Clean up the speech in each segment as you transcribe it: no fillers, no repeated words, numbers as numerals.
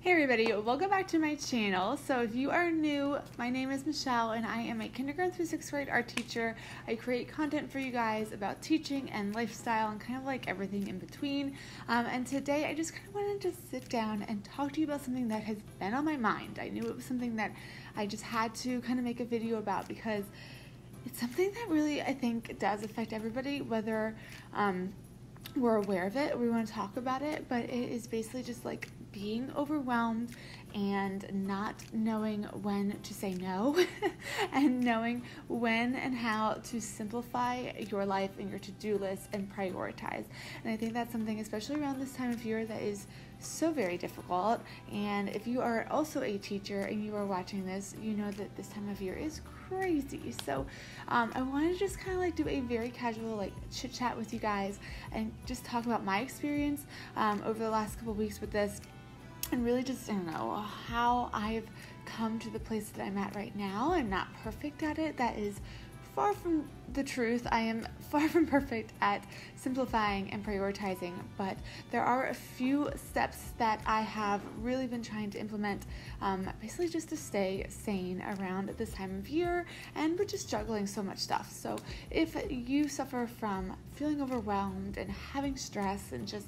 Hey everybody, welcome back to my channel. So if you are new, my name is Michelle and I am a kindergarten through 6th grade art teacher. I create content for you guys about teaching and lifestyle and kind of like everything in between. And today I just kind of wanted to sit down and talk to you about something that has been on my mind. I knew it was something that I just had to kind of make a video about because it's something that really I think does affect everybody, whether we're aware of it or we want to talk about it, but it is basically just like being overwhelmed and not knowing when to say no and knowing when and how to simplify your life and your to-do list and prioritize. And I think that's something, especially around this time of year, that is so very difficult. And if you are also a teacher and you are watching this, you know that this time of year is crazy. So I wanted to just kind of like do a very casual like chit chat with you guys and just talk about my experience over the last couple weeks with this. And really just, I don't know, how I've come to the place that I'm at right now. I'm not perfect at it. That is far from the truth. I am far from perfect at simplifying and prioritizing, but there are a few steps that I have really been trying to implement, basically just to stay sane around this time of year and with just juggling so much stuff. So if you suffer from feeling overwhelmed and having stress and just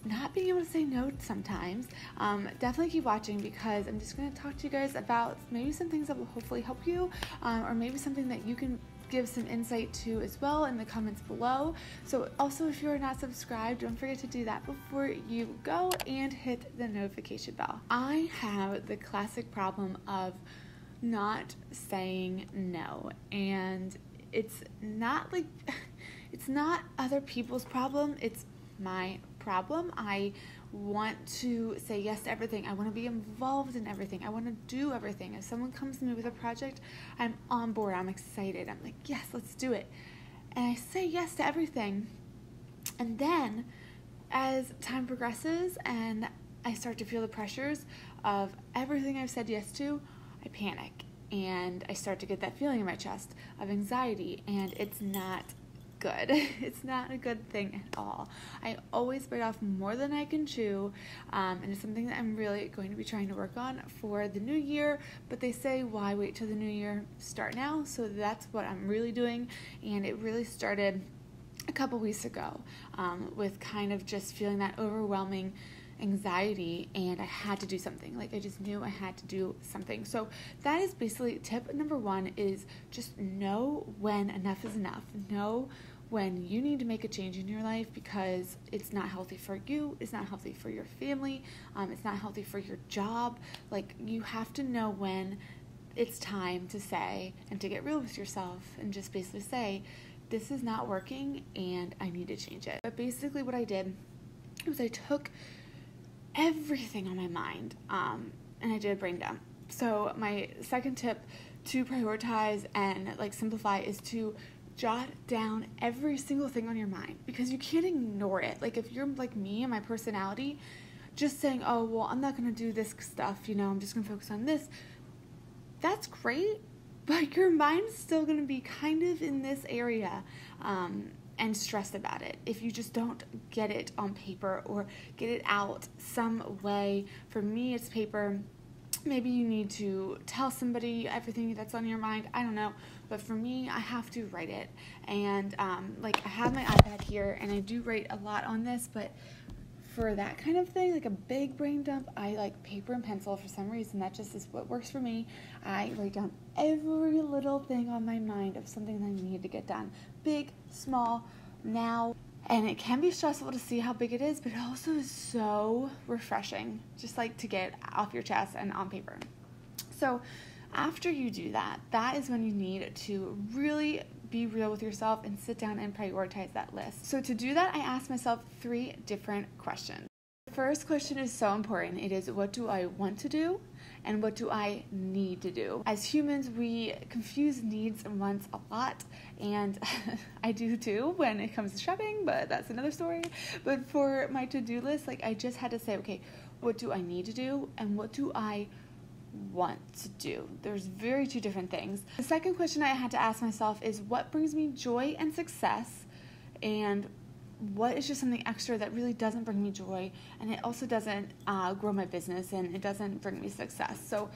not being able to say no sometimes, definitely keep watching, because I'm just going to talk to you guys about maybe some things that will hopefully help you, or maybe something that you can give some insight to as well in the comments below. So also, if you are not subscribed, don't forget to do that before you go and hit the notification bell. I have the classic problem of not saying no, and it's not like it's not other people's problem, it's my problem. I want to say yes to everything. I want to be involved in everything. I want to do everything. If someone comes to me with a project, I'm on board. I'm excited. I'm like, yes, let's do it. And I say yes to everything. And then as time progresses and I start to feel the pressures of everything I've said yes to, I panic and I start to get that feeling in my chest of anxiety, and it's not good. It's not a good thing at all. I always bite off more than I can chew, and it's something that I'm really going to be trying to work on for the new year. But they say, why wait till the new year? Start now. So that's what I'm really doing, and it really started a couple weeks ago with kind of just feeling that overwhelming anxiety, and I had to do something. Like, I just knew I had to do something. So that is basically tip number one, is just know when enough is enough. Know when you need to make a change in your life, because it's not healthy for you, it's not healthy for your family, it's not healthy for your job. Like, you have to know when it's time to say and to get real with yourself and just basically say, this is not working and I need to change it. But basically what I did was I took everything on my mind, and I did a brain dump. So my second tip to prioritize and like simplify is to jot down every single thing on your mind, because you can't ignore it. Like, if you're like me and my personality, just saying, oh, well, I'm not going to do this stuff, I'm just going to focus on this. That's great, but your mind's still going to be kind of in this area, and stressed about it if you just don't get it on paper or get it out some way. For me, it's paper. Maybe you need to tell somebody everything that's on your mind. I don't know. But for me, I have to write it. And like, I have my iPad here and I do write a lot on this, but for that kind of thing, like a big brain dump, I like paper and pencil for some reason. That just is what works for me. I write down every little thing on my mind of something that I need to get done. Big, small, now. And it can be stressful to see how big it is, but it also is so refreshing, just like to get off your chest and on paper. So after you do that, that is when you need to really be real with yourself and sit down and prioritize that list. So to do that, I asked myself 3 different questions. The first question is so important. It is, what do I want to do? And what do I need to do? As humans, we confuse needs and wants a lot, and I do too when it comes to shopping, but that's another story. But for my to-do list, like, I just had to say, okay, what do I need to do and what do I want to do? There's very 2 different things. The second question I had to ask myself is, what brings me joy and success, and what is just something extra that really doesn't bring me joy, and it also doesn't grow my business, and it doesn't bring me success. So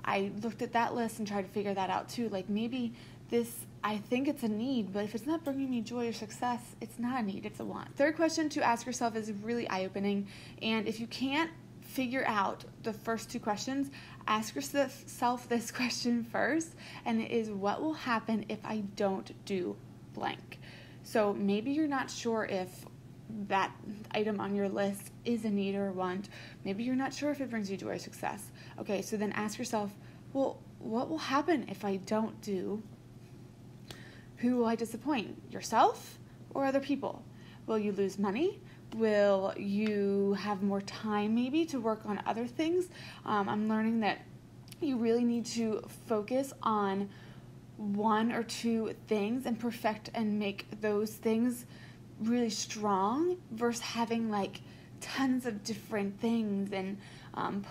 I looked at that list and tried to figure that out too. Like, maybe this, I think it's a need, but if it's not bringing me joy or success, it's not a need, it's a want. Third question to ask yourself is really eye-opening, and if you can't figure out the first two questions, ask yourself this question first, and it is, what will happen if I don't do blank? So maybe you're not sure if that item on your list is a need or a want. Maybe you're not sure if it brings you joy or success. Okay, so then ask yourself, well, what will happen if I don't do? Who will I disappoint? Yourself or other people? Will you lose money? Will you have more time maybe to work on other things? I'm learning that you really need to focus on one or two things and perfect and make those things really strong versus having like tons of different things and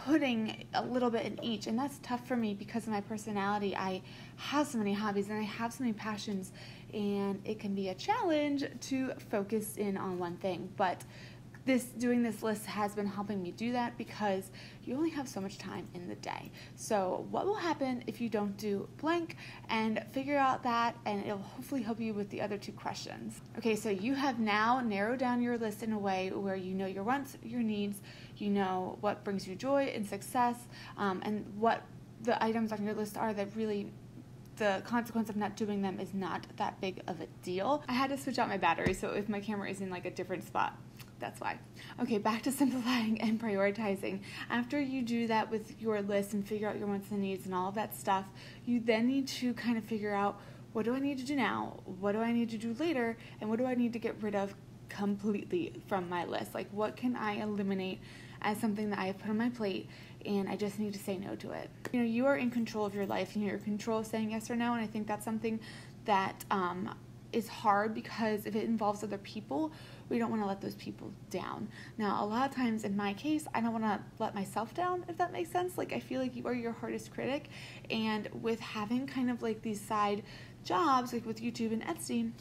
putting a little bit in each. And that's tough for me because of my personality. I have so many hobbies and I have so many passions, and it can be a challenge to focus in on one thing. But doing this list has been helping me do that because you only have so much time in the day. So what will happen if you don't do blank? And figure out that, and it'll hopefully help you with the other two questions. Okay, so you have now narrowed down your list in a way where you know your wants, your needs, you know what brings you joy and success, and what the items on your list are that really the consequence of not doing them is not that big of a deal. I had to switch out my battery, so if my camera is in like a different spot, that's why. Okay, back to simplifying and prioritizing. After you do that with your list and figure out your wants and needs and all of that stuff, you then need to kind of figure out, what do I need to do now? What do I need to do later? And what do I need to get rid of completely from my list? Like, what can I eliminate as something that I have put on my plate and I just need to say no to it? You know, you are in control of your life, and you're in control of saying yes or no, and I think that's something that is hard because if it involves other people, we don't want to let those people down. Now, a lot of times in my case, I don't want to let myself down, if that makes sense. Like, I feel like you are your hardest critic, and with having kind of like these side jobs, like with YouTube and Etsy,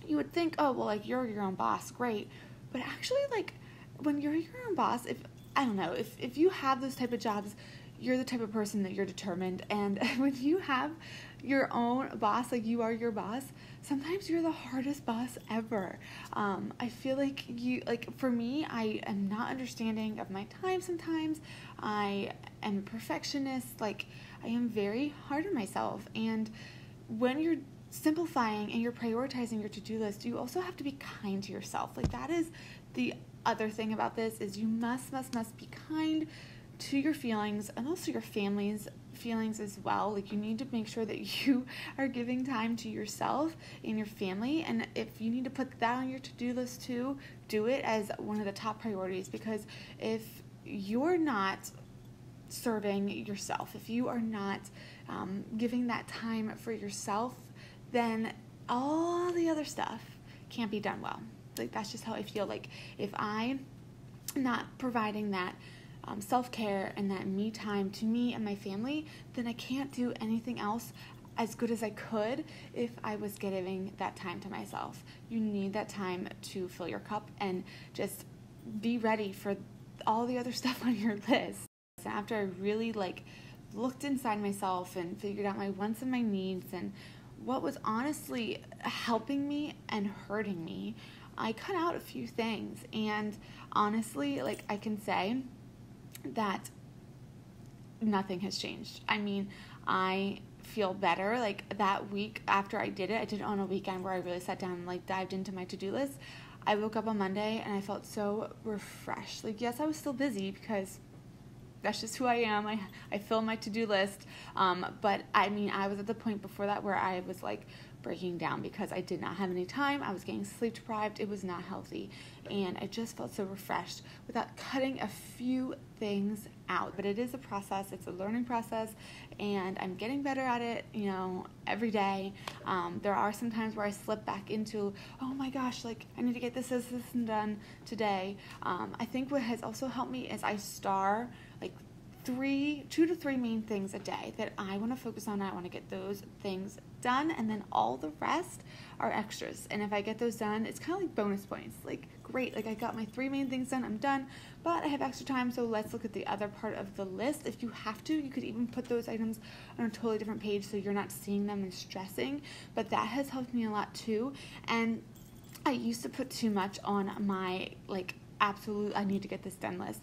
you would think, oh, well, like, you're your own boss, great. But actually, like, when you're your own boss, if you have those type of jobs, you're the type of person that you're determined, and when you have your own boss, like you are your boss, sometimes you're the hardest boss ever. I feel like for me, I am not understanding of my time sometimes. I am a perfectionist. Like, I am very hard on myself, and when you're simplifying and you're prioritizing your to-do list, you also have to be kind to yourself. Like, that is the other thing about this, is you must be kind to your feelings and also your family's feelings as well. Like, you need to make sure that you are giving time to yourself and your family, and if you need to put that on your to-do list too, do it as one of the top priorities, because if you're not serving yourself, if you are not giving that time for yourself, then all the other stuff can't be done well. Like, that's just how I feel. Like, if I'm not providing that self-care and that me time to me and my family, then I can't do anything else as good as I could if I was giving that time to myself. You need that time to fill your cup and just be ready for all the other stuff on your list. And after I really looked inside myself and figured out my wants and my needs and what was honestly helping me and hurting me, I cut out a few things, and honestly, I can say that nothing has changed. I mean, I feel better. That week after I did it on a weekend where I really sat down and dived into my to-do list. I woke up on Monday and I felt so refreshed. Yes, I was still busy because that's just who I am. I fill my to-do list. But I mean, I was at the point before that where I was breaking down because I did not have any time. I was getting sleep deprived. It was not healthy. And I just felt so refreshed without cutting a few things out. But it is a process. It's a learning process, and I'm getting better at it, every day. There are some times where I slip back into, oh my gosh, I need to get this done today. I think what has also helped me is I star 2 to 3 main things a day that I want to focus on. I want to get those things done, and then all the rest are extras. And if I get those done, it's kind of like bonus points. Like, great, like I got my 3 main things done, I'm done, but I have extra time, so let's look at the other part of the list. If you have to, you could even put those items on a totally different page so you're not seeing them and stressing, but that has helped me a lot too. And I used to put too much on my, like, absolute I need to get this done list.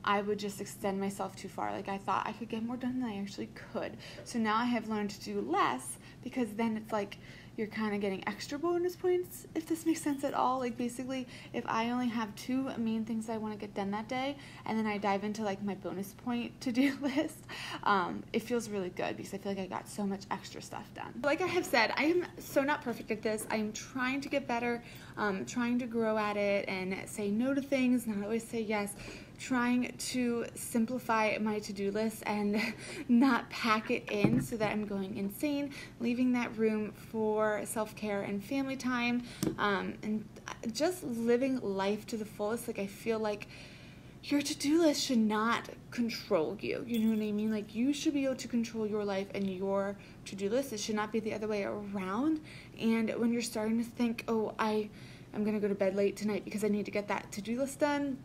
I would just extend myself too far. Like, I thought I could get more done than I actually could. So now I have learned to do less, because then it's like you're kind of getting extra bonus points, if this makes sense at all. Like, basically, if I only have 2 main things I want to get done that day, and then I dive into like my bonus point to-do list, it feels really good because I feel like I got so much extra stuff done. Like I have said, I am so not perfect at this. I am trying to get better, trying to grow at it and say no to things, not always say yes, trying to simplify my to-do list and not pack it in so that I'm going insane, leaving that room for self-care and family time, and just living life to the fullest. Like, I feel like your to-do list should not control you. You know what I mean? Like, you should be able to control your life and your to-do list. It should not be the other way around. And when you're starting to think, oh, I'm going to go to bed late tonight because I need to get that to-do list done,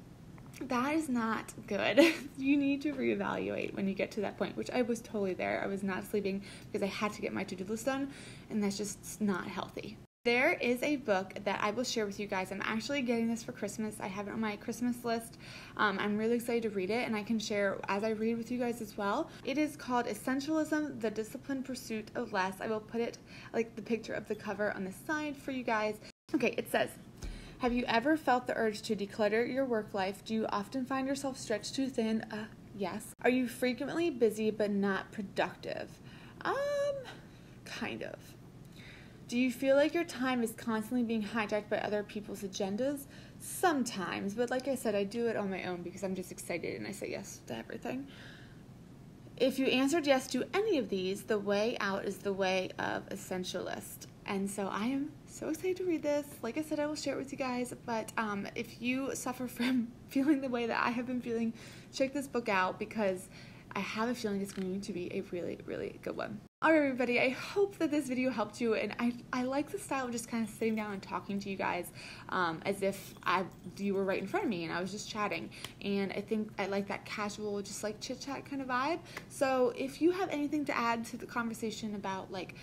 that is not good. You need to reevaluate when you get to that point, which I was totally there. I was not sleeping because I had to get my to-do list done, and that's just not healthy. There is a book that I will share with you guys. I'm actually getting this for Christmas. I have it on my Christmas list. I'm really excited to read it, and I can share as I read with you guys as well. It is called Essentialism, The Disciplined Pursuit of Less. I will put it, like the picture of the cover, on the side for you guys. Okay, it says, have you ever felt the urge to declutter your work life? Do you often find yourself stretched too thin? Yes. Are you frequently busy but not productive? Kind of. Do you feel like your time is constantly being hijacked by other people's agendas? Sometimes, but like I said, I do it on my own because I'm just excited and I say yes to everything. If you answered yes to any of these, the way out is the way of essentialist. And so I am so excited to read this. Like I said, I will share it with you guys, but if you suffer from feeling the way that I have been feeling, check this book out because I have a feeling it's going to be a really, really good one. All right, everybody, I hope that this video helped you, and I like the style of just kind of sitting down and talking to you guys as if you were right in front of me and I was just chatting, and I think I like that casual, just like chit-chat kind of vibe. So if you have anything to add to the conversation about like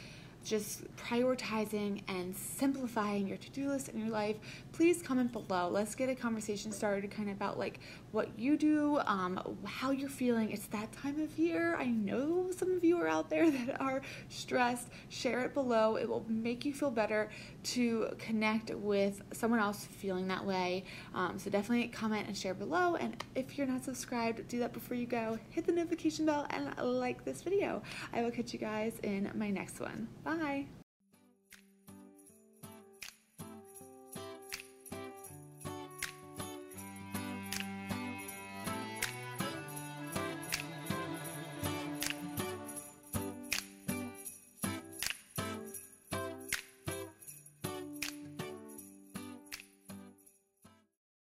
just prioritizing and simplifying your to-do list in your life, please comment below. Let's get a conversation started kind of about like what you do, how you're feeling. It's that time of year. I know some of you are out there that are stressed. Share it below. It will make you feel better to connect with someone else feeling that way. So definitely comment and share below. And if you're not subscribed, do that before you go. Hit the notification bell and like this video. I will catch you guys in my next one. Bye.